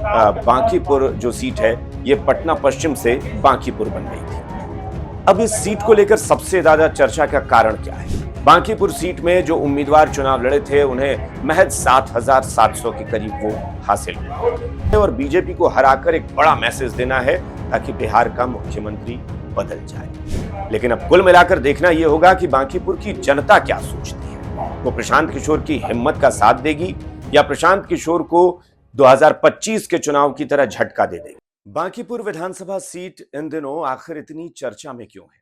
बांकीपुर जो सीट है ये पटना पश्चिम से बांकीपुर बन गई थी। अब इस सीट को लेकर सबसे ज्यादा चर्चा का कारण क्या है? बांकीपुर सीट में जो उम्मीदवार चुनाव लड़े थे उन्हें महज 7,700 के करीब वोट हासिल हुए और बीजेपी को हराकर एक बड़ा मैसेज देना है ताकि बिहार का मुख्यमंत्री बदल जाए। लेकिन अब कुल मिलाकर देखना यह होगा कि बांकीपुर की जनता क्या सोचती है। वो प्रशांत किशोर की हिम्मत का साथ देगी या प्रशांत किशोर को 2025 के चुनाव की तरह झटका दे देगी। बांकीपुर विधानसभा सीट इन दिनों आखिर इतनी चर्चा में क्यों है?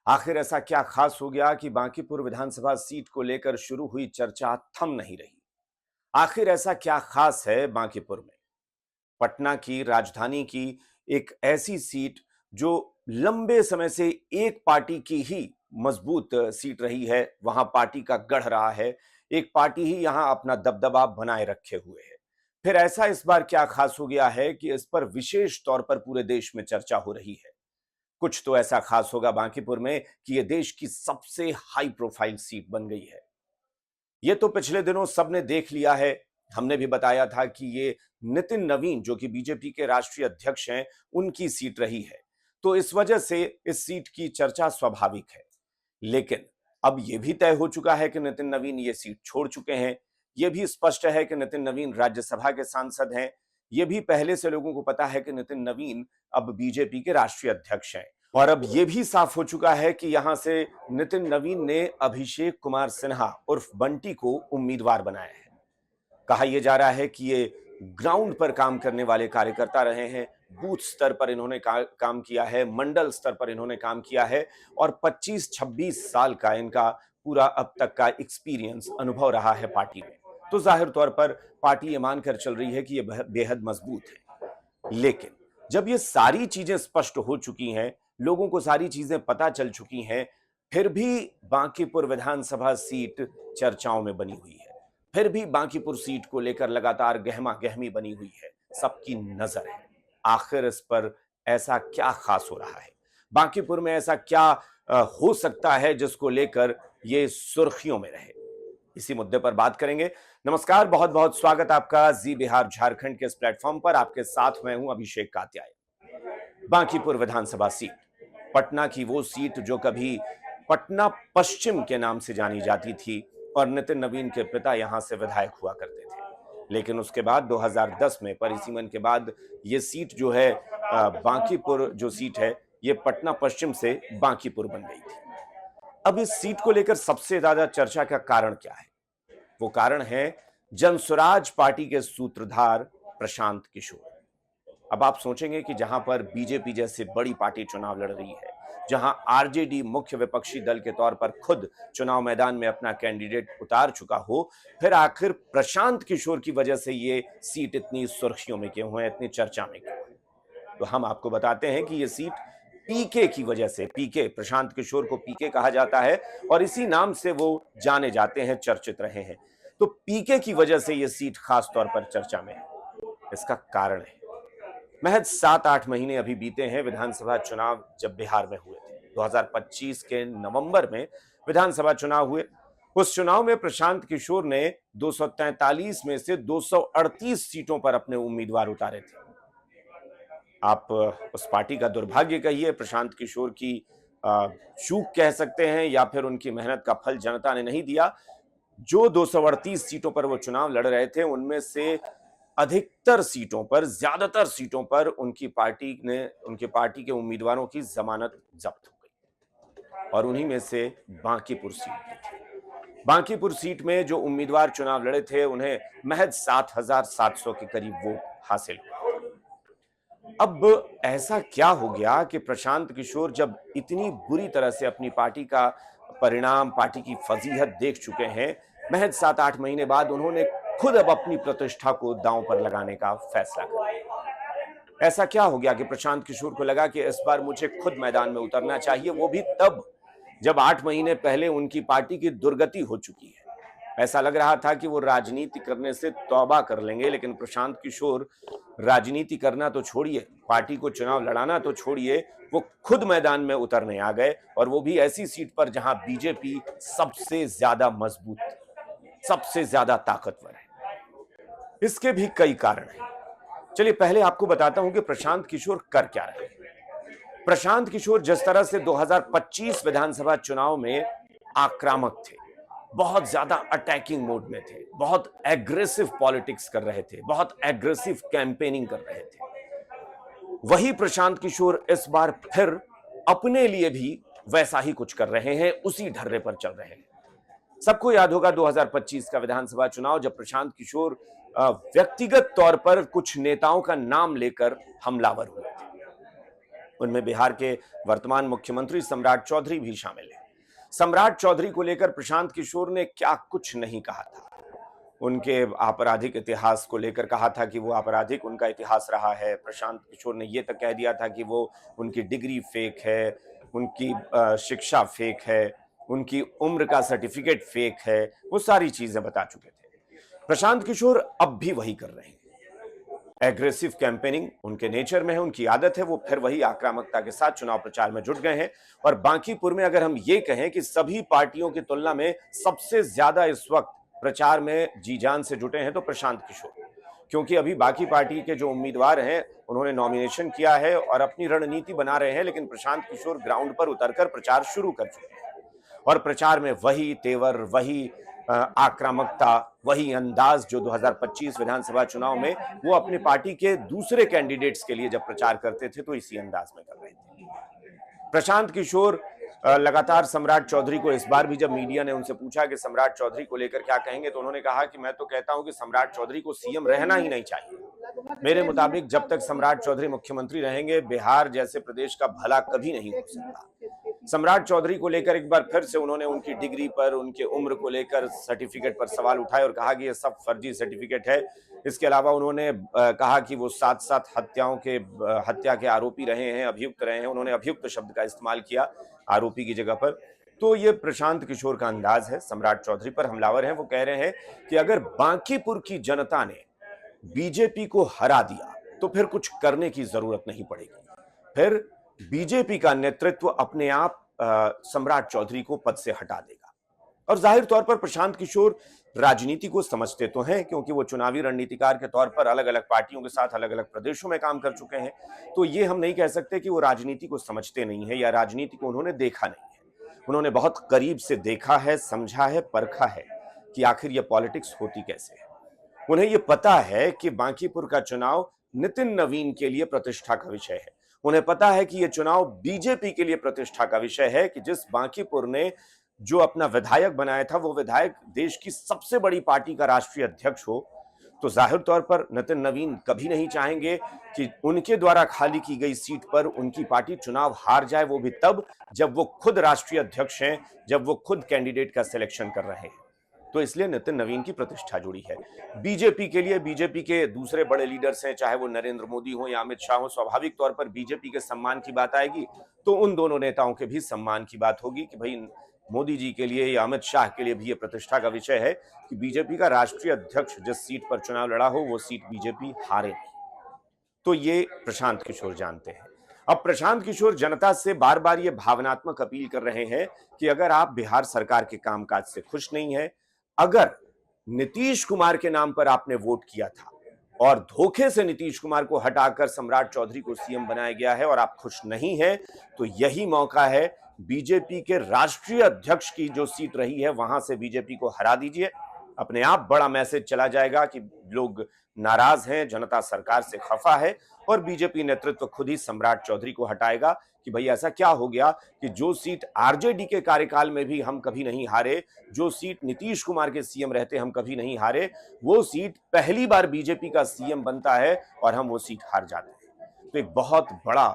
आखिर ऐसा क्या खास हो गया कि बांकीपुर विधानसभा सीट को लेकर शुरू हुई चर्चा थम नहीं रही? आखिर ऐसा क्या खास है बांकीपुर में? पटना की राजधानी की एक ऐसी सीट जो लंबे समय से एक पार्टी की ही मजबूत सीट रही है, वहां पार्टी का गढ़ रहा है, एक पार्टी ही यहां अपना दबदबा बनाए रखे हुए है। फिर ऐसा इस बार क्या खास हो गया है कि इस पर विशेष तौर पर पूरे देश में चर्चा हो रही है? कुछ तो ऐसा खास होगा बांकीपुर में कि यह देश की सबसे हाई प्रोफाइल सीट बन गई है। ये तो पिछले दिनों सबने देख लिया है। हमने भी बताया था कि ये नितिन नवीन जो कि बीजेपी के राष्ट्रीय अध्यक्ष हैं, उनकी सीट रही है। तो इस वजह से इस सीट की चर्चा स्वाभाविक है। लेकिन अब यह भी तय हो चुका है कि नितिन नवीन ये सीट छोड़ चुके हैं। यह भी स्पष्ट है कि नितिन नवीन राज्यसभा के सांसद हैं। यह भी पहले से लोगों को पता है कि नितिन नवीन अब बीजेपी के राष्ट्रीय अध्यक्ष हैं। और अब यह भी साफ हो चुका है कि यहां से नितिन नवीन ने अभिषेक कुमार सिन्हा उर्फ बंटी को उम्मीदवार बनाया है। कहा यह जा रहा है कि ये ग्राउंड पर काम करने वाले कार्यकर्ता रहे हैं, बूथ स्तर पर इन्होंने काम किया है, मंडल स्तर पर इन्होंने काम किया है और 25-26 साल का इनका पूरा अब तक का एक्सपीरियंस अनुभव रहा है पार्टी में। तो जाहिर तौर पर पार्टी ये मानकर चल रही है कि ये बेहद मजबूत है। लेकिन जब ये सारी चीजें स्पष्ट हो चुकी हैं, लोगों को सारी चीजें पता चल चुकी हैं, फिर भी बांकीपुर विधानसभा सीट चर्चाओं में बनी हुई है। फिर भी बांकीपुर सीट को लेकर लगातार गहमा गहमी बनी हुई है, सबकी नजर है। आखिर इस पर ऐसा क्या खास हो रहा है? बांकीपुर में ऐसा क्या हो सकता है जिसको लेकर ये सुर्खियों में रहे? इसी मुद्दे पर बात करेंगे। नमस्कार, बहुत बहुत स्वागत आपका जी बिहार झारखंड के इस प्लेटफॉर्म पर। आपके साथ मैं हूं अभिषेक कात्याय। बांकीपुर विधानसभा सीट, पटना की वो सीट जो कभी पटना पश्चिम के नाम से जानी जाती थी और नितिन नवीन के पिता यहां से विधायक हुआ करते थे। लेकिन उसके बाद 2010 में परिसीमन के बाद ये सीट जो है बांकीपुर जो सीट है ये पटना पश्चिम से बांकीपुर बन गई थी। अब इस सीट को लेकर सबसे ज्यादा चर्चा का कारण क्या है? वो कारण है जनसुराज पार्टी के सूत्रधार प्रशांत किशोर। अब आप सोचेंगे कि जहां पर बीजेपी जैसे बड़ी पार्टी चुनाव लड़ रही है, जहां आरजेडी मुख्य विपक्षी दल के तौर पर खुद चुनाव मैदान में अपना कैंडिडेट उतार चुका हो, फिर आखिर प्रशांत किशोर की वजह से ये सीट इतनी सुर्खियों में क्यों है, इतनी चर्चा में क्यों है? तो हम आपको बताते हैं कि ये सीट पीके की वजह से, पीके प्रशांत किशोर को पीके कहा जाता है और इसी नाम से वो जाने जाते हैं, चर्चित रहे हैं। तो पीके की वजह से ये सीट खास तौर पर चर्चा में है। इसका कारण है महज 7-8 महीने अभी बीते हैं विधानसभा चुनाव जब बिहार में हुए थे। 2025 के नवंबर में विधानसभा चुनाव हुए। उस चुनाव में प्रशांत किशोर ने 243 में से 238 सीटों पर अपने उम्मीदवार उतारे थे। आप उस पार्टी का दुर्भाग्य कहिए, प्रशांत किशोर की चूक कह सकते हैं या फिर उनकी मेहनत का फल जनता ने नहीं दिया। जो 238 सीटों पर वो चुनाव लड़ रहे थे उनमें से अधिकतर सीटों पर, ज्यादातर सीटों पर उनकी पार्टी के उम्मीदवारों की जमानत जब्त हो गई और उन्हीं में से बांकीपुर सीट भी थी। बांकीपुर सीट में जो उम्मीदवार चुनाव लड़े थे उन्हें महज 7,700 के करीब वोट हासिल हुए। अब ऐसा क्या हो गया कि प्रशांत किशोर जब इतनी बुरी तरह से अपनी पार्टी का परिणाम, पार्टी की फजीहत देख चुके हैं, महज 7-8 महीने बाद उन्होंने खुद अब अपनी प्रतिष्ठा को दांव पर लगाने का फैसला कर लिया। ऐसा क्या हो गया कि प्रशांत किशोर को लगा कि इस बार मुझे खुद मैदान में उतरना चाहिए, वो भी तब जब 8 महीने पहले उनकी पार्टी की दुर्गति हो चुकी है। ऐसा लग रहा था कि वो राजनीति करने से तौबा कर लेंगे, लेकिन प्रशांत किशोर राजनीति करना तो छोड़िए, पार्टी को चुनाव लड़ाना तो छोड़िए, वो खुद मैदान में उतरने आ गए और वो भी ऐसी सीट पर जहां बीजेपी सबसे ज्यादा मजबूत, सबसे ज्यादा ताकतवर है। इसके भी कई कारण हैं। चलिए पहले आपको बताता हूं कि प्रशांत किशोर कर क्या रहे हैं। प्रशांत किशोर जिस तरह से 2025 विधानसभा चुनाव में आक्रामक थे, बहुत ज्यादा अटैकिंग मोड में थे, बहुत एग्रेसिव पॉलिटिक्स कर रहे थे, बहुत एग्रेसिव कैंपेनिंग कर रहे थे, वही प्रशांत किशोर इस बार फिर अपने लिए भी वैसा ही कुछ कर रहे हैं, उसी ढर्रे पर चल रहे हैं। सबको याद होगा 2025 का विधानसभा चुनाव, जब प्रशांत किशोर व्यक्तिगत तौर पर कुछ नेताओं का नाम लेकर हमलावर हुए थे। उनमें बिहार के वर्तमान मुख्यमंत्री सम्राट चौधरी भी शामिल हैं। सम्राट चौधरी को लेकर प्रशांत किशोर ने क्या कुछ नहीं कहा था। उनके आपराधिक इतिहास को लेकर कहा था कि वो आपराधिक उनका इतिहास रहा है। प्रशांत किशोर ने ये तक कह दिया था कि वो उनकी डिग्री फेक है, उनकी शिक्षा फेक है, उनकी उम्र का सर्टिफिकेट फेक है, वो सारी चीजें बता चुके थे। प्रशांत किशोर अब भी वही कर रहे हैं। एग्रेसिव कैंपेनिंग उनके नेचर में है, उनकी आदत है। वो फिर वही आक्रामकता के साथ चुनाव प्रचार में जुट गए हैं। और बांकीपुर में अगर हम ये कहें कि सभी पार्टियों की तुलना में सबसे ज्यादा इस वक्त प्रचार में जी जान से जुटे हैं तो प्रशांत किशोर, क्योंकि अभी बाकी पार्टी के जो उम्मीदवार हैं उन्होंने नॉमिनेशन किया है और अपनी रणनीति बना रहे हैं, लेकिन प्रशांत किशोर ग्राउंड पर उतरकर प्रचार शुरू कर चुके हैं। और प्रचार में वही तेवर, वही आक्रामकता, वही अंदाज जो 2025 विधानसभा चुनाव में वो अपनी पार्टी के दूसरे कैंडिडेट्स के लिए जब प्रचार करते थे तो इसी अंदाज में कर रहे थे। प्रशांत किशोर लगातार सम्राट चौधरी को, इस बार भी जब मीडिया ने उनसे पूछा कि सम्राट चौधरी को लेकर क्या कहेंगे, तो उन्होंने कहा कि मैं तो कहता हूं कि सम्राट चौधरी को सीएम रहना ही नहीं चाहिए। मेरे मुताबिक जब तक सम्राट चौधरी मुख्यमंत्री रहेंगे, बिहार जैसे प्रदेश का भला कभी नहीं हो सकता। सम्राट चौधरी को लेकर एक बार फिर से उन्होंने उनकी डिग्री पर, उनके उम्र को लेकर सर्टिफिकेट पर सवाल उठाए और कहा कि ये सब फर्जी सर्टिफिकेट है। इसके अलावा उन्होंने कहा कि वो 7 हत्या के आरोपी रहे हैं, अभियुक्त रहे हैं। उन्होंने अभियुक्त शब्द का इस्तेमाल किया आरोपी की जगह पर। तो ये प्रशांत किशोर का अंदाज है। सम्राट चौधरी पर हमलावर हैं। वो कह रहे हैं कि अगर बांकीपुर की जनता ने बीजेपी को हरा दिया तो फिर कुछ करने की जरूरत नहीं पड़ेगी, फिर बीजेपी का नेतृत्व अपने आप सम्राट चौधरी को पद से हटा देगा। और जाहिर तौर पर प्रशांत किशोर राजनीति को समझते तो हैं, क्योंकि वो चुनावी रणनीतिकार के तौर पर अलग अलग पार्टियों के साथ अलग अलग प्रदेशों में काम कर चुके हैं। तो ये हम नहीं कह सकते कि वो राजनीति को समझते नहीं है या राजनीति को उन्होंने देखा नहीं है। उन्होंने बहुत करीब से देखा है, समझा है, परखा है कि आखिर ये पॉलिटिक्स होती कैसे है। उन्हें ये पता है कि बांकीपुर का चुनाव नितिन नवीन के लिए प्रतिष्ठा का विषय है। उन्हें पता है कि यह चुनाव बीजेपी के लिए प्रतिष्ठा का विषय है कि जिस बांकीपुर ने जो अपना विधायक बनाया था, वो विधायक देश की सबसे बड़ी पार्टी का राष्ट्रीय अध्यक्ष हो। तो जाहिर तौर पर नितिन नवीन कभी नहीं चाहेंगे कि उनके द्वारा खाली की गई सीट पर उनकी पार्टी चुनाव हार जाए, वो भी तब जब वो खुद राष्ट्रीय अध्यक्ष हैं, जब वो खुद कैंडिडेट का सिलेक्शन कर रहे हैं। तो इसलिए नितिन नवीन की प्रतिष्ठा जुड़ी है। बीजेपी के लिए, बीजेपी के दूसरे बड़े लीडर्स हैं, चाहे वो नरेंद्र मोदी हो या अमित शाह हो, स्वाभाविक तौर पर बीजेपी के सम्मान की बात आएगी तो उन दोनों नेताओं के भी सम्मान की बात होगी कि भाई मोदी जी के लिए या अमित शाह के लिए भी ये प्रतिष्ठा का विषय है कि बीजेपी का राष्ट्रीय अध्यक्ष जिस सीट पर चुनाव लड़ा हो वो सीट बीजेपी हारे नहीं। तो ये प्रशांत किशोर जानते हैं। अब प्रशांत किशोर जनता से बार बार ये भावनात्मक अपील कर रहे हैं कि अगर आप बिहार सरकार के कामकाज से खुश नहीं है, अगर नीतीश कुमार के नाम पर आपने वोट किया था और धोखे से नीतीश कुमार को हटाकर सम्राट चौधरी को सीएम बनाया गया है और आप खुश नहीं हैं, तो यही मौका है बीजेपी के राष्ट्रीय अध्यक्ष की जो सीट रही है वहां से बीजेपी को हरा दीजिए। अपने आप बड़ा मैसेज चला जाएगा कि लोग नाराज हैं, जनता सरकार से खफा है और बीजेपी नेतृत्व खुद ही सम्राट चौधरी को हटाएगा कि भाई ऐसा क्या हो गया कि जो सीट आरजेडी के कार्यकाल में भी हम कभी नहीं हारे, जो सीट नीतीश कुमार के सीएम रहते हम कभी नहीं हारे, वो सीट पहली बार बीजेपी का सीएम बनता है और हम वो सीट हार जाते हैं। तो एक बहुत बड़ा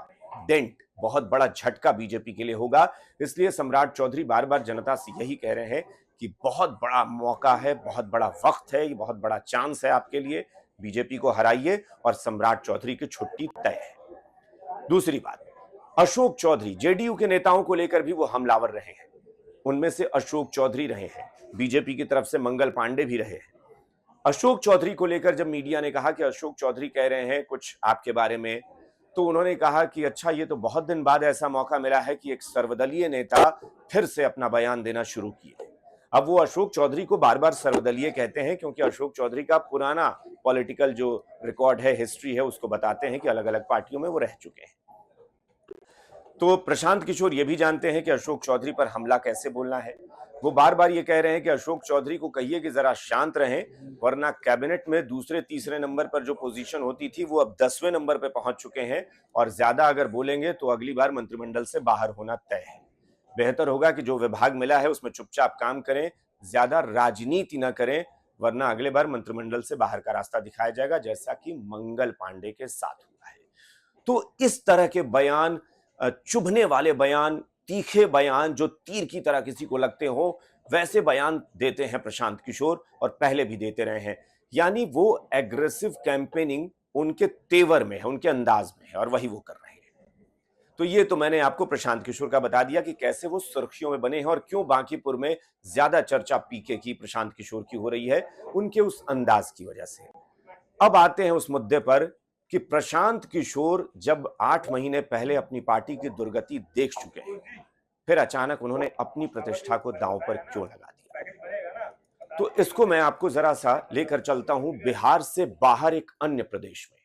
डेंट, बहुत बड़ा झटका बीजेपी के लिए होगा। इसलिए सम्राट चौधरी बार बार जनता से यही कह रहे हैं कि बहुत बड़ा मौका है, बहुत बड़ा वक्त है, ये बहुत बड़ा चांस है आपके लिए, बीजेपी को हराइए और सम्राट चौधरी की छुट्टी तय है। दूसरी बात, अशोक चौधरी, जेडीयू के नेताओं को लेकर भी वो हमलावर रहे हैं। उनमें से अशोक चौधरी रहे हैं, बीजेपी की तरफ से मंगल पांडे भी रहे हैं। अशोक चौधरी को लेकर जब मीडिया ने कहा कि अशोक चौधरी कह रहे हैं कुछ आपके बारे में, तो उन्होंने कहा कि अच्छा, ये तो बहुत दिन बाद ऐसा मौका मिला है कि एक सर्वदलीय नेता फिर से अपना बयान देना शुरू किए। अब वो अशोक चौधरी को बार बार सर्वदलीय कहते हैं क्योंकि अशोक चौधरी का पुराना पॉलिटिकल जो रिकॉर्ड है, हिस्ट्री है, उसको बताते हैं कि अलग अलग पार्टियों में वो रह चुके हैं। तो प्रशांत किशोर ये भी जानते हैं कि अशोक चौधरी पर हमला कैसे बोलना है। वो बार बार ये कह रहे हैं कि अशोक चौधरी को कहिए कि जरा शांत रहें, वरना कैबिनेट में दूसरे तीसरे नंबर पर जो पोजीशन होती थी वो अब 10वें नंबर पर पहुंच चुके हैं और ज्यादा अगर बोलेंगे तो अगली बार मंत्रिमंडल से बाहर होना तय है। बेहतर होगा कि जो विभाग मिला है उसमें चुपचाप काम करें, ज्यादा राजनीति न करें, वरना अगले बार मंत्रिमंडल से बाहर का रास्ता दिखाया जाएगा, जैसा कि मंगल पांडे के साथ हुआ है। तो इस तरह के बयान, चुभने वाले बयान, तीखे बयान जो तीर की तरह किसी को लगते हो, वैसे बयान देते हैं प्रशांत किशोर और पहले भी देते रहे हैं। यानी वो एग्रेसिव कैंपेनिंग उनके तेवर में है, उनके अंदाज में है और वही वो कर रहे हैं। तो ये तो मैंने आपको प्रशांत किशोर का बता दिया कि कैसे वो सुर्खियों में बने हैं और क्यों बांकीपुर में ज्यादा चर्चा पीके की, प्रशांत किशोर की हो रही है, उनके उस अंदाज की वजह से। अब आते हैं उस मुद्दे पर कि प्रशांत किशोर जब 8 महीने पहले अपनी पार्टी की दुर्गति देख चुके हैं, फिर अचानक उन्होंने अपनी प्रतिष्ठा को दांव पर क्यों लगा दिया? तो इसको मैं आपको जरा सा लेकर चलता हूं बिहार से बाहर एक अन्य प्रदेश में,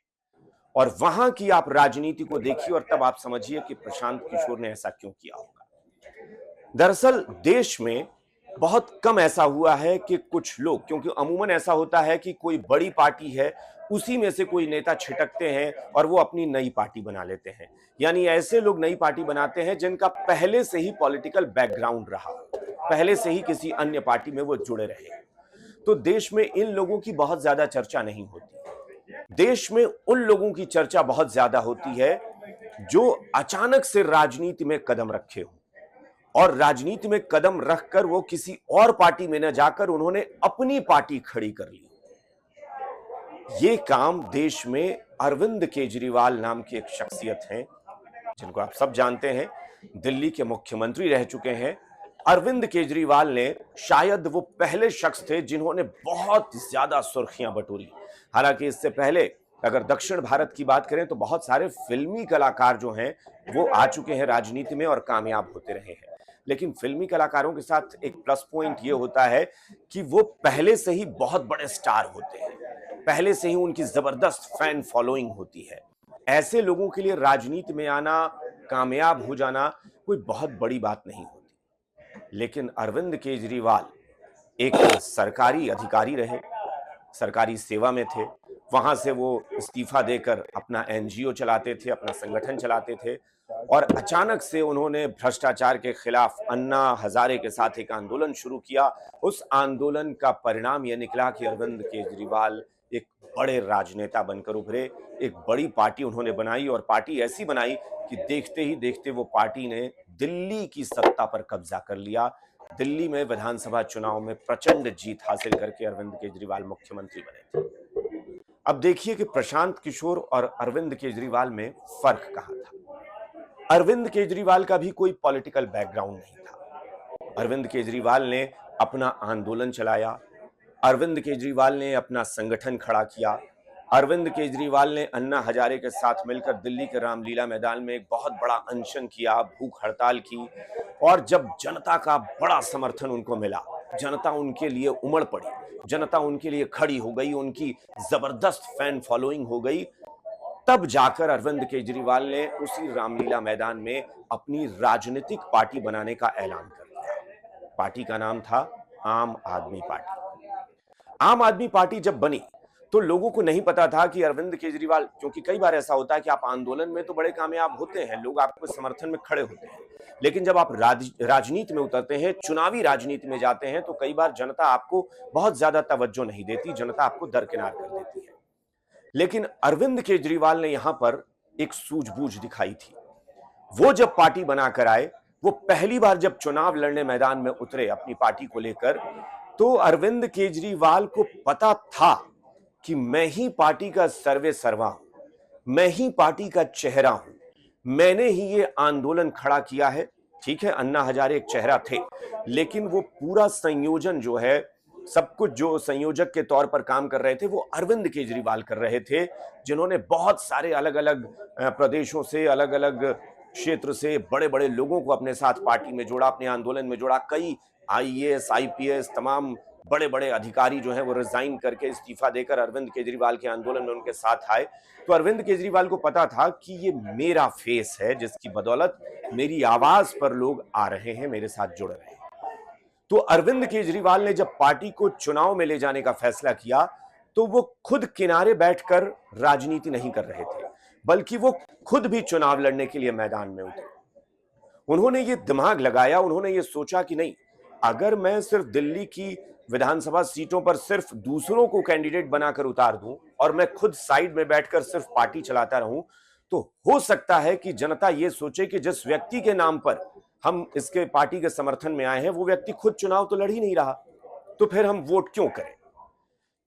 और वहां की आप राजनीति को देखिए और तब आप समझिए कि प्रशांत किशोर ने ऐसा क्यों किया होगा। दरअसल देश में बहुत कम ऐसा हुआ है कि कुछ लोग, क्योंकि अमूमन ऐसा होता है कि कोई बड़ी पार्टी है, उसी में से कोई नेता छिटकते हैं और वो अपनी नई पार्टी बना लेते हैं। यानी ऐसे लोग नई पार्टी बनाते हैं जिनका पहले से ही पॉलिटिकल बैकग्राउंड रहा, पहले से ही किसी अन्य पार्टी में वो जुड़े रहे। तो देश में इन लोगों की बहुत ज्यादा चर्चा नहीं होती। देश में उन लोगों की चर्चा बहुत ज्यादा होती है जो अचानक से राजनीति में कदम रखे हो, और राजनीति में कदम रखकर वो किसी और पार्टी में न जाकर उन्होंने अपनी पार्टी खड़ी कर ली। ये काम देश में अरविंद केजरीवाल नाम की एक शख्सियत हैं, जिनको आप सब जानते हैं, दिल्ली के मुख्यमंत्री रह चुके हैं। अरविंद केजरीवाल ने, शायद वो पहले शख्स थे जिन्होंने बहुत ज्यादा सुर्खियां बटोरी। हालांकि इससे पहले अगर दक्षिण भारत की बात करें तो बहुत सारे फिल्मी कलाकार जो हैं वो आ चुके हैं राजनीति में और कामयाब होते रहे हैं। लेकिन फिल्मी कलाकारों के साथ एक प्लस पॉइंट ये होता है कि वो पहले से ही बहुत बड़े स्टार होते हैं, पहले से ही उनकी जबरदस्त फैन फॉलोइंग होती है। ऐसे लोगों के लिए राजनीति में आना, कामयाब हो जाना कोई बहुत बड़ी बात नहीं होती। लेकिन अरविंद केजरीवाल एक सरकारी अधिकारी रहे, सरकारी सेवा में थे, वहां से वो इस्तीफा देकर अपना एनजीओ चलाते थे, अपना संगठन चलाते थे, और अचानक से उन्होंने भ्रष्टाचार के खिलाफ अन्ना हजारे के साथ एक आंदोलन शुरू किया। उस आंदोलन का परिणाम यह निकला कि अरविंद केजरीवाल एक बड़े राजनेता बनकर उभरे, एक बड़ी पार्टी उन्होंने बनाई, और पार्टी ऐसी बनाई कि देखते ही देखते वो पार्टी ने दिल्ली की सत्ता पर कब्जा कर लिया। दिल्ली में विधानसभा चुनाव में प्रचंड जीत हासिल करके अरविंद केजरीवाल मुख्यमंत्री बने थे। अब देखिए कि प्रशांत किशोर और अरविंद केजरीवाल में फर्क कहां था। अरविंद केजरीवाल का भी कोई पॉलिटिकल बैकग्राउंड नहीं था। अरविंद केजरीवाल ने अपना आंदोलन चलाया, अरविंद केजरीवाल ने अपना संगठन खड़ा किया, अरविंद केजरीवाल ने अन्ना हजारे के साथ मिलकर दिल्ली के रामलीला मैदान में एक बहुत बड़ा अनशन किया, भूख हड़ताल की, और जब जनता का बड़ा समर्थन उनको मिला, जनता उनके लिए उमड़ पड़ी, जनता उनके लिए खड़ी हो गई, उनकी जबरदस्त फैन फॉलोइंग हो गई, तब जाकर अरविंद केजरीवाल ने उसी रामलीला मैदान में अपनी राजनीतिक पार्टी बनाने का ऐलान कर दिया। पार्टी का नाम था आम आदमी पार्टी। आम आदमी पार्टी जब बनी तो लोगों को नहीं पता था कि अरविंद केजरीवाल, क्योंकि कई बार ऐसा होता है कि आप आंदोलन में तो बड़े कामयाब होते हैं, लोग आपके समर्थन में खड़े होते हैं, लेकिन जब आप राजनीति में उतरते हैं, चुनावी राजनीति में जाते हैं, तो कई बार जनता आपको बहुत ज्यादा तवज्जो नहीं देती, जनता आपको दरकिनार कर देती है। लेकिन अरविंद केजरीवाल ने यहां पर एक सूझबूझ दिखाई थी। वो जब पार्टी बनाकर आए, वो पहली बार जब चुनाव लड़ने मैदान में उतरे अपनी पार्टी को लेकर, तो अरविंद केजरीवाल को पता था कि मैं ही पार्टी का सर्वे सर्वा हूं, मैं ही पार्टी का चेहरा हूं, मैंने ही ये आंदोलन खड़ा किया है। ठीक है, अन्ना हजारे एक चेहरा थे, लेकिन वो पूरा संयोजन जो है, सब कुछ जो संयोजक के तौर पर काम कर रहे थे, वो अरविंद केजरीवाल कर रहे थे, जिन्होंने बहुत सारे अलग अलग प्रदेशों से, अलग अलग क्षेत्र से बड़े बड़े लोगों को अपने साथ पार्टी में जोड़ा, अपने आंदोलन में जोड़ा, कई आईएएस, आईपीएस, तमाम बड़े बड़े अधिकारी जो हैं वो रिजाइन करके इस्तीफा देकर अरविंद केजरीवाल के आंदोलन में उनके साथ आए। तो अरविंद केजरीवाल को पता था कि ये मेरा फेस है जिसकी बदौलत मेरी आवाज पर लोग आ रहे हैं, मेरे साथ जुड़ रहे हैं। तो अरविंद केजरीवाल ने जब पार्टी को चुनाव में ले जाने का फैसला किया तो वो खुद किनारे बैठकर राजनीति नहीं कर रहे थे, बल्कि वो खुद भी चुनाव लड़ने के लिए मैदान में उतरे। उन्होंने ये दिमाग लगाया, उन्होंने ये सोचा कि नहीं, अगर मैं सिर्फ दिल्ली की विधानसभा सीटों पर सिर्फ दूसरों को कैंडिडेट बनाकर उतार दूं और मैं खुद साइड में बैठकर सिर्फ पार्टी चलाता रहूं, तो हो सकता है कि जनता ये सोचे कि जिस व्यक्ति के नाम पर हम इसके पार्टी के समर्थन में आए हैं वो व्यक्ति खुद चुनाव तो लड़ ही नहीं रहा, तो फिर हम वोट क्यों करें।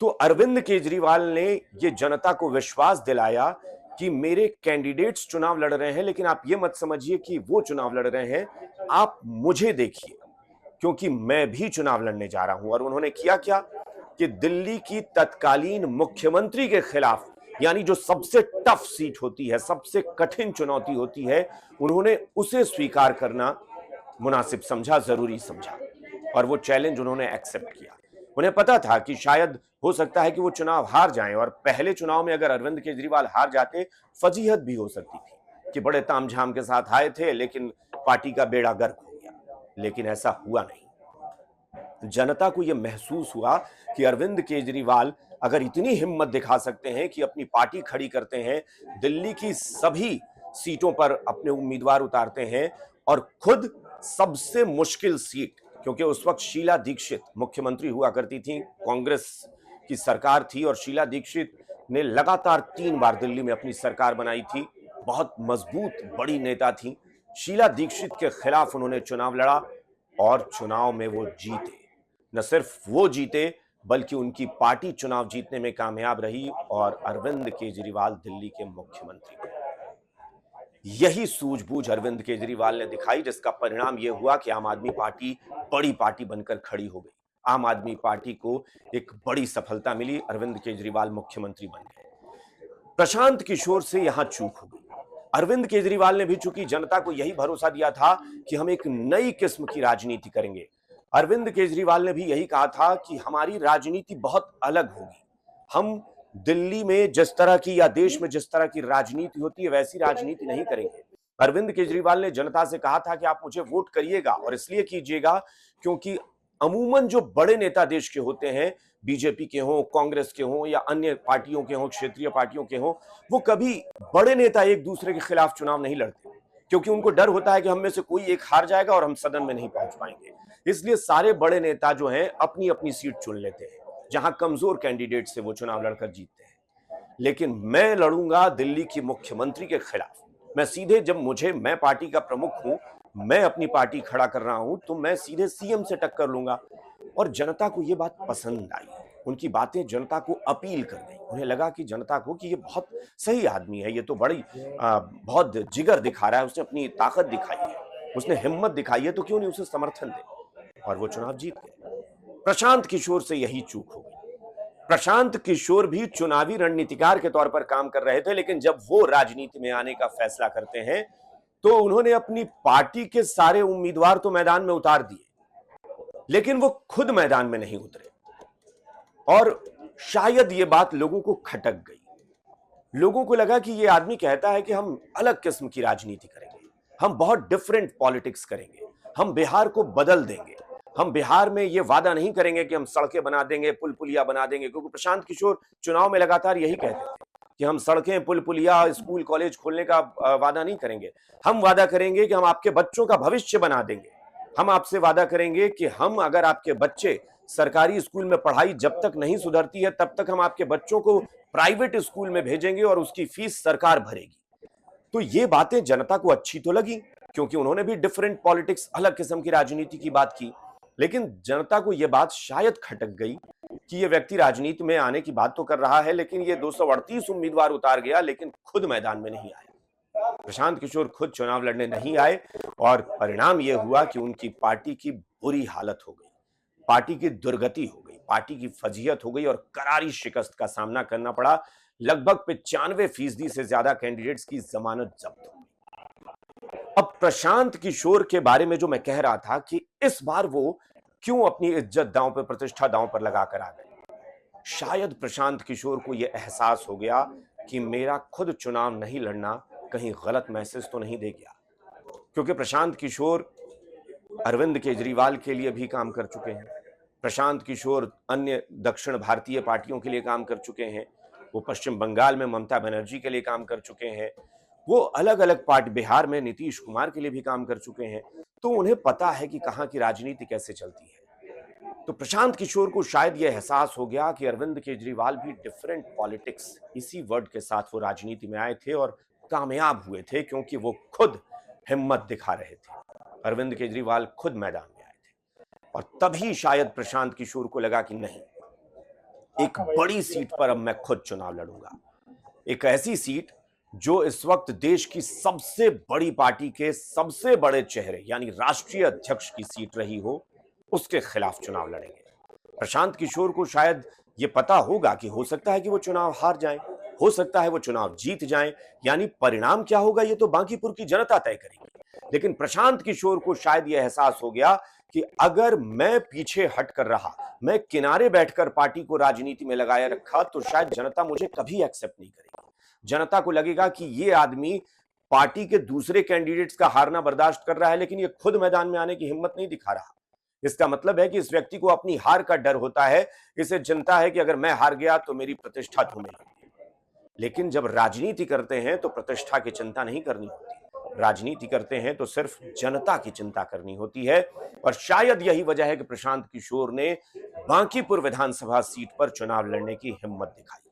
तो अरविंद केजरीवाल ने ये जनता को विश्वास दिलाया कि मेरे कैंडिडेट्स चुनाव लड़ रहे हैं, लेकिन आप ये मत समझिए कि वो चुनाव लड़ रहे हैं, आप मुझे देखिए क्योंकि मैं भी चुनाव लड़ने जा रहा हूं। और उन्होंने किया क्या कि दिल्ली की तत्कालीन मुख्यमंत्री के खिलाफ, यानी जो सबसे टफ सीट होती है, सबसे कठिन चुनौती होती है, उन्होंने उसे स्वीकार करना मुनासिब समझा, जरूरी समझा, और वो चैलेंज उन्होंने एक्सेप्ट किया। उन्हें पता था कि शायद हो सकता है कि वो चुनाव हार जाएं, और पहले चुनाव में अगर अरविंद केजरीवाल हार जाते फजीहत भी हो सकती थी कि बड़े तामझाम के साथ आए थे लेकिन पार्टी का बेड़ा गर्क हो गया। लेकिन ऐसा हुआ नहीं। जनता को यह महसूस हुआ कि अरविंद केजरीवाल अगर इतनी हिम्मत दिखा सकते हैं कि अपनी पार्टी खड़ी करते हैं, दिल्ली की सभी सीटों पर अपने उम्मीदवार उतारते हैं और खुद सबसे मुश्किल सीट, क्योंकि उस वक्त शीला दीक्षित मुख्यमंत्री हुआ करती थी, कांग्रेस की सरकार थी और शीला दीक्षित ने लगातार 3 बार दिल्ली में अपनी सरकार बनाई थी, बहुत मजबूत बड़ी नेता थी। शीला दीक्षित के खिलाफ उन्होंने चुनाव लड़ा और चुनाव में वो जीते। न सिर्फ वो जीते बल्कि उनकी पार्टी चुनाव जीतने में कामयाब रही और अरविंद केजरीवाल दिल्ली के मुख्यमंत्री बने। यही सूझबूझ अरविंद केजरीवाल ने दिखाई, जिसका परिणाम यह हुआ कि आम आदमी पार्टी बड़ी पार्टी बनकर खड़ी हो गई। आम आदमी पार्टी को एक बड़ी सफलता मिली, अरविंद केजरीवाल मुख्यमंत्री बन गए। प्रशांत किशोर से यहां चूक हो गई। अरविंद केजरीवाल ने भी चूंकि जनता को यही भरोसा दिया था कि हम एक नई किस्म की राजनीति करेंगे, अरविंद केजरीवाल ने भी यही कहा था कि हमारी राजनीति बहुत अलग होगी, हम दिल्ली में जिस तरह की या देश में जिस तरह की राजनीति होती है वैसी राजनीति नहीं करेंगे। अरविंद केजरीवाल ने जनता से कहा था कि आप मुझे वोट करिएगा और इसलिए कीजिएगा क्योंकि अमूमन जो बड़े नेता देश के होते हैं, बीजेपी के हों, कांग्रेस के हों या अन्य पार्टियों के हों, क्षेत्रीय पार्टियों के हों, वो कभी बड़े नेता एक दूसरे के खिलाफ चुनाव नहीं लड़ते क्योंकि उनको डर होता है कि हम में से कोई एक हार जाएगा और हम सदन में नहीं पहुंच पाएंगे। इसलिए सारे बड़े नेता जो हैं अपनी अपनी सीट चुन लेते हैं जहां कमजोर कैंडिडेट से वो चुनाव लड़कर जीतते हैं। लेकिन मैं लड़ूंगा दिल्ली की मुख्यमंत्री के खिलाफ। मैं सीधे, जब मैं पार्टी का प्रमुख हूं, मैं अपनी पार्टी खड़ा कर रहा हूं, तो मैं सीधे सीएम से टक्कर लूंगा। और जनता को यह बात पसंद आई, उनकी बातें जनता को अपील कर गई। उन्हें लगा कि जनता को कि ये बहुत सही आदमी है, ये तो बहुत जिगर दिखा रहा है, उसने अपनी ताकत दिखाई है, उसने हिम्मत दिखाई है, तो क्यों नहीं उसे समर्थन दे। और वो चुनाव जीत गए। प्रशांत किशोर से यही चूक हो गई। प्रशांत किशोर भी चुनावी रणनीतिकार के तौर पर काम कर रहे थे, लेकिन जब वो राजनीति में आने का फैसला करते हैं तो उन्होंने अपनी पार्टी के सारे उम्मीदवार तो मैदान में उतार दिए, लेकिन वो खुद मैदान में नहीं उतरे। और शायद ये बात लोगों को खटक गई। लोगों को लगा कि ये आदमी कहता है कि हम अलग किस्म की राजनीति करेंगे, हम बहुत डिफरेंट पॉलिटिक्स करेंगे, हम बिहार को बदल देंगे, हम बिहार में ये वादा नहीं करेंगे कि हम सड़कें बना देंगे, पुल पुलिया बना देंगे, क्योंकि प्रशांत किशोर चुनाव में लगातार यही कहते थे कि हम सड़कें, पुल पुलिया, स्कूल कॉलेज खोलने का वादा नहीं करेंगे। हम वादा करेंगे कि हम आपके बच्चों का भविष्य बना देंगे। हम आपसे वादा करेंगे कि हम, अगर आपके बच्चे सरकारी स्कूल में पढ़ाई जब तक नहीं सुधरती है तब तक हम आपके बच्चों को प्राइवेट स्कूल में भेजेंगे और उसकी फीस सरकार भरेगी। तो ये बातें जनता को अच्छी तो लगी क्योंकि उन्होंने भी डिफरेंट पॉलिटिक्स, अलग किस्म की राजनीति की बात की। लेकिन जनता को यह बात शायद खटक गई कि यह व्यक्ति राजनीति में आने की बात तो कर रहा है, लेकिन ये 238 उम्मीदवार उतार गया लेकिन खुद मैदान में नहीं आया। प्रशांत किशोर खुद चुनाव लड़ने नहीं आए और परिणाम यह हुआ कि उनकी पार्टी की बुरी हालत हो गई, पार्टी की दुर्गति हो गई, पार्टी की फजीहत हो गई और करारी शिकस्त का सामना करना पड़ा। लगभग 95% से ज्यादा कैंडिडेट्स की जमानत जब्त हो गई। अब प्रशांत किशोर के बारे में जो मैं कह रहा था कि इस बार वो क्यों अपनी इज्जत दांव पर, प्रतिष्ठा दांव पर लगाकर आ गए? शायद प्रशांत किशोर को यह एहसास हो गया कि मेरा खुद चुनाव नहीं लड़ना कहीं गलत मैसेज तो नहीं दे गया, क्योंकि प्रशांत किशोर अरविंद केजरीवाल के लिए भी काम कर चुके हैं। प्रशांत किशोर अन्य दक्षिण भारतीय पार्टियों के लिए काम कर चुके हैं। वो पश्चिम बंगाल में ममता बनर्जी के लिए काम कर चुके हैं। वो अलग अलग पार्टी, बिहार में नीतीश कुमार के लिए भी काम कर चुके हैं। तो उन्हें पता है कि कहां की राजनीति कैसे चलती है। तो प्रशांत किशोर को शायद यह एहसास हो गया कि अरविंद केजरीवाल भी डिफरेंट पॉलिटिक्स, इसी वर्ड के साथ वो राजनीति में आए थे और कामयाब हुए थे, क्योंकि वो खुद हिम्मत दिखा रहे थे। अरविंद केजरीवाल खुद मैदान में आए थे और तभी शायद प्रशांत किशोर को लगा कि नहीं, एक बड़ी सीट पर अब मैं खुद चुनाव लड़ूंगा। एक ऐसी सीट जो इस वक्त देश की सबसे बड़ी पार्टी के सबसे बड़े चेहरे यानी राष्ट्रीय अध्यक्ष की सीट रही हो, उसके खिलाफ चुनाव लड़ेंगे। प्रशांत किशोर को शायद यह पता होगा कि हो सकता है कि वो चुनाव हार जाएं, हो सकता है वो चुनाव जीत जाएं, यानी परिणाम क्या होगा ये तो बांकीपुर की जनता तय करेगी। लेकिन प्रशांत किशोर को शायद यह एहसास हो गया कि अगर मैं पीछे हट कर रहा, मैं किनारे बैठकर पार्टी को राजनीति में लगाए रखा, तो शायद जनता मुझे कभी एक्सेप्ट नहीं करेगी। जनता को लगेगा कि ये आदमी पार्टी के दूसरे कैंडिडेट्स का हारना बर्दाश्त कर रहा है, लेकिन ये खुद मैदान में आने की हिम्मत नहीं दिखा रहा। इसका मतलब है कि इस व्यक्ति को अपनी हार का डर होता है। इसे चिंता है कि अगर मैं हार गया तो मेरी प्रतिष्ठा धूमिल। लेकिन जब राजनीति करते हैं तो प्रतिष्ठा की चिंता नहीं करनी होती। राजनीति करते हैं तो सिर्फ जनता की चिंता करनी होती है। और शायद यही वजह है कि प्रशांत किशोर ने बांकीपुर विधानसभा सीट पर चुनाव लड़ने की हिम्मत दिखाई।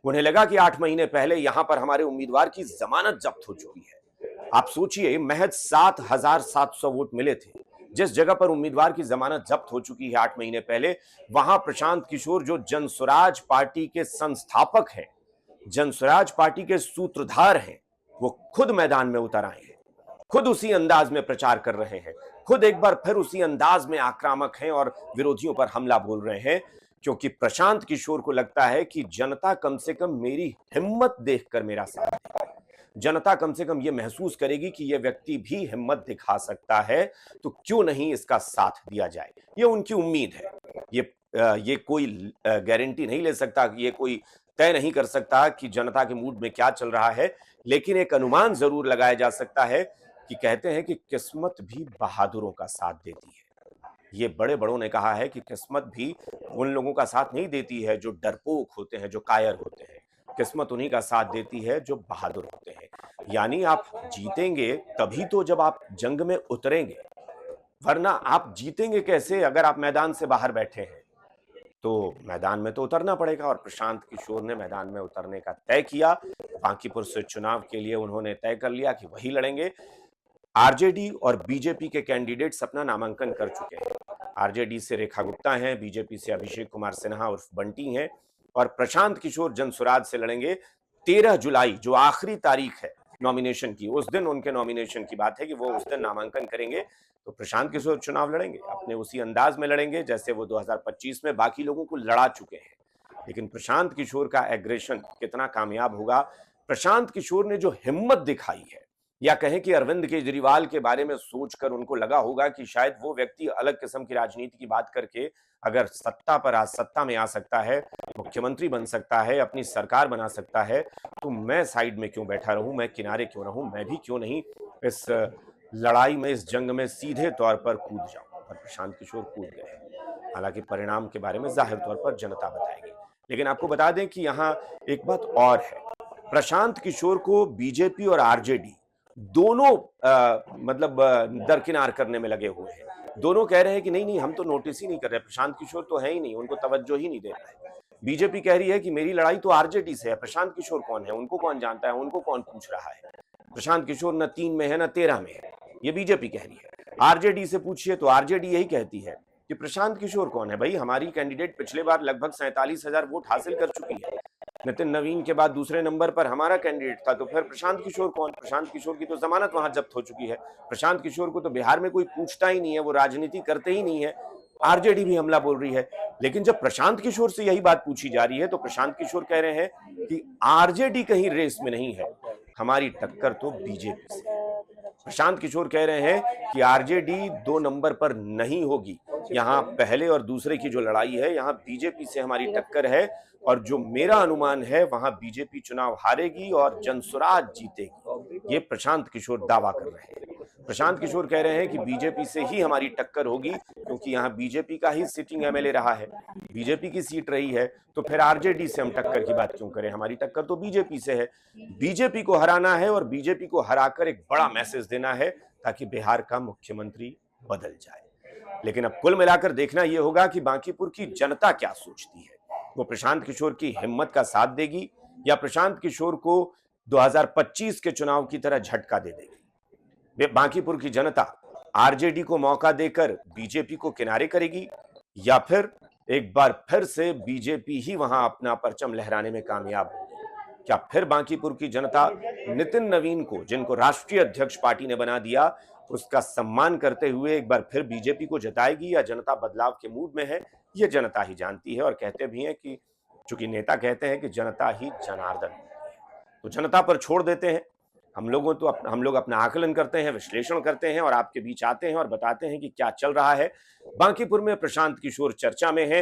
उन्हें लगा कि 8 महीने पहले यहां पर हमारे उम्मीदवार की जमानत जब्त हो चुकी है। आप सोचिए, महज 7,700 वोट मिले थे। जिस जगह पर उम्मीदवार की जमानत जब्त हो चुकी है 8 महीने पहले, वहां प्रशांत किशोर जो जनसुराज पार्टी के संस्थापक हैं, जनसुराज पार्टी के सूत्रधार हैं, वो खुद मैदान में उतर आए हैं, खुद उसी अंदाज में प्रचार कर रहे हैं, खुद एक बार फिर उसी अंदाज में आक्रामक हैं और विरोधियों पर हमला बोल रहे हैं, क्योंकि प्रशांत किशोर को लगता है कि जनता कम से कम मेरी हिम्मत देखकर मेरा साथ देगी। जनता कम से कम यह महसूस करेगी कि यह व्यक्ति भी हिम्मत दिखा सकता है, तो क्यों नहीं इसका साथ दिया जाए। यह उनकी उम्मीद है। ये कोई गारंटी नहीं ले सकता, ये कोई तय नहीं कर सकता कि जनता के मूड में क्या चल रहा है, लेकिन एक अनुमान जरूर लगाया जा सकता है कि कहते हैं कि किस्मत भी बहादुरों का साथ देती है। ये बड़े बड़ों ने कहा है कि किस्मत भी उन लोगों का साथ नहीं देती है जो डरपोक होते हैं, जो कायर होते हैं। किस्मत उन्हीं का साथ देती है जो बहादुर होते हैं। यानी आप जीतेंगे तभी तो जब आप जंग में उतरेंगे, वरना आप जीतेंगे कैसे अगर आप मैदान से बाहर बैठे हैं। तो मैदान में तो उतरना पड़ेगा और प्रशांत किशोर ने मैदान में उतरने का तय किया। बांकीपुर से चुनाव के लिए उन्होंने तय कर लिया कि वही लड़ेंगे। आरजेडी और बीजेपी के कैंडिडेट्स अपना नामांकन कर चुके हैं। आरजेडी से रेखा गुप्ता हैं, बीजेपी से अभिषेक कुमार सिन्हा उर्फ बंटी हैं और प्रशांत किशोर जनसुराज से लड़ेंगे। 13 जुलाई जो आखिरी तारीख है नॉमिनेशन की, उस दिन उनके नॉमिनेशन की बात है कि वो उस दिन नामांकन करेंगे। तो प्रशांत किशोर चुनाव लड़ेंगे, अपने उसी अंदाज में लड़ेंगे जैसे वो 2025 में बाकी लोगों को लड़ा चुके हैं। लेकिन प्रशांत किशोर का एग्रेशन कितना कामयाब होगा, प्रशांत किशोर ने जो हिम्मत दिखाई है, या कहें कि अरविंद केजरीवाल के बारे में सोचकर उनको लगा होगा कि शायद वो व्यक्ति अलग किस्म की राजनीति की बात करके अगर सत्ता में आ सकता है, मुख्यमंत्री बन सकता है, अपनी सरकार बना सकता है, तो मैं साइड में क्यों बैठा रहूं, मैं किनारे क्यों रहूं, मैं भी क्यों नहीं इस लड़ाई में, इस जंग में सीधे तौर पर कूद जाऊं। और प्रशांत किशोर कूद गए। हालांकि परिणाम के बारे में जाहिर तौर पर जनता बताएगी। लेकिन आपको बता दें कि यहां एक बात और है, प्रशांत किशोर को बीजेपी और आरजेडी दोनों दरकिनार करने में लगे हुए हैं। दोनों कह रहे हैं कि नहीं हम तो नोटिस ही नहीं कर रहे, प्रशांत किशोर तो है ही नहीं, उनको तवज्जो ही नहीं दे रहा है। बीजेपी कह रही है कि मेरी लड़ाई तो आरजेडी से है, प्रशांत किशोर कौन है, उनको कौन जानता है, उनको कौन पूछ रहा है। प्रशांत किशोर न 3 में है न 13 में है, ये बीजेपी कह रही है। आरजेडी से पूछिए तो आरजेडी यही कहती है कि प्रशांत किशोर कौन है, भाई हमारी कैंडिडेट पिछले बार लगभग 47,000 वोट हासिल कर चुकी है। नितिन नवीन के बाद दूसरे नंबर पर हमारा कैंडिडेट था, तो फिर प्रशांत किशोर कौन? प्रशांत किशोर की तो जमानत वहां जब्त हो चुकी है। प्रशांत किशोर को तो बिहार में कोई पूछता ही नहीं है, वो राजनीति करते ही नहीं है। आरजेडी भी हमला बोल रही है। लेकिन जब प्रशांत किशोर से यही बात पूछी जा रही है तो प्रशांत किशोर कह रहे हैं कि आरजेडी कहीं रेस में नहीं है, हमारी टक्कर तो बीजेपी से। प्रशांत किशोर कह रहे हैं कि आरजेडी 2 नंबर पर नहीं होगी, यहाँ पहले और दूसरे की जो लड़ाई है, यहाँ बीजेपी से हमारी टक्कर है और जो मेरा अनुमान है वहां बीजेपी चुनाव हारेगी और जनसुराज जीतेगी। ये प्रशांत किशोर दावा कर रहे हैं। प्रशांत किशोर कह रहे हैं कि बीजेपी से ही हमारी टक्कर होगी क्योंकि यहाँ बीजेपी का ही सिटिंग एमएलए रहा है, बीजेपी की सीट रही है, तो फिर आरजेडी से हम टक्कर की बात क्यों करें, हमारी टक्कर तो बीजेपी से है। बीजेपी को हराना है और बीजेपी को हराकर एक बड़ा मैसेज देना है ताकि बिहार का मुख्यमंत्री बदल जाए। लेकिन अब कुल मिलाकर देखना यह होगा कि बांकीपुर की जनता क्या सोचती है। वो प्रशांत किशोर की हिम्मत का साथ देगी या प्रशांत किशोर को 2025 के चुनाव की तरह झटका दे देगी। बांकीपुर की जनता आरजेडी को मौका देकर बीजेपी को किनारे करेगी या फिर एक बार फिर से बीजेपी ही वहां अपना परचम लहराने में कामयाब होगी। क्या फिर बांकीपुर की जनता नितिन नवीन को, जिनको राष्ट्रीय अध्यक्ष पार्टी ने बना दिया, उसका सम्मान करते हुए एक बार फिर बीजेपी को जिताएगी या जनता बदलाव के मूड में है, ये जनता ही जानती है। और कहते भी हैं कि चूंकि नेता कहते हैं कि जनता ही जनार्दन होती है, तो जनता पर छोड़ देते हैं। हम लोग अपना आकलन करते हैं, विश्लेषण करते हैं और आपके बीच आते हैं और बताते हैं कि क्या चल रहा है। बांकीपुर में प्रशांत किशोर चर्चा में है,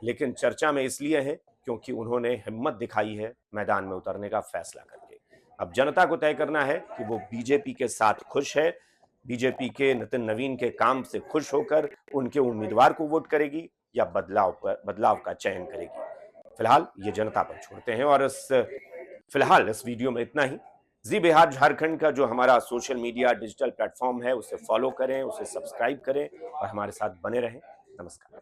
लेकिन चर्चा में इसलिए है क्योंकि उन्होंने हिम्मत दिखाई है मैदान में उतरने का फैसला करके। अब जनता को तय करना है कि वो बीजेपी के साथ खुश है, बीजेपी के नितिन नवीन के काम से खुश होकर उनके उम्मीदवार को वोट करेगी या बदलाव का चयन करेगी। फिलहाल ये जनता पर छोड़ते हैं और फिलहाल इस वीडियो में इतना ही। जी बिहार झारखंड का जो हमारा सोशल मीडिया डिजिटल प्लेटफॉर्म है उसे फॉलो करें, उसे सब्सक्राइब करें और हमारे साथ बने रहें। नमस्कार।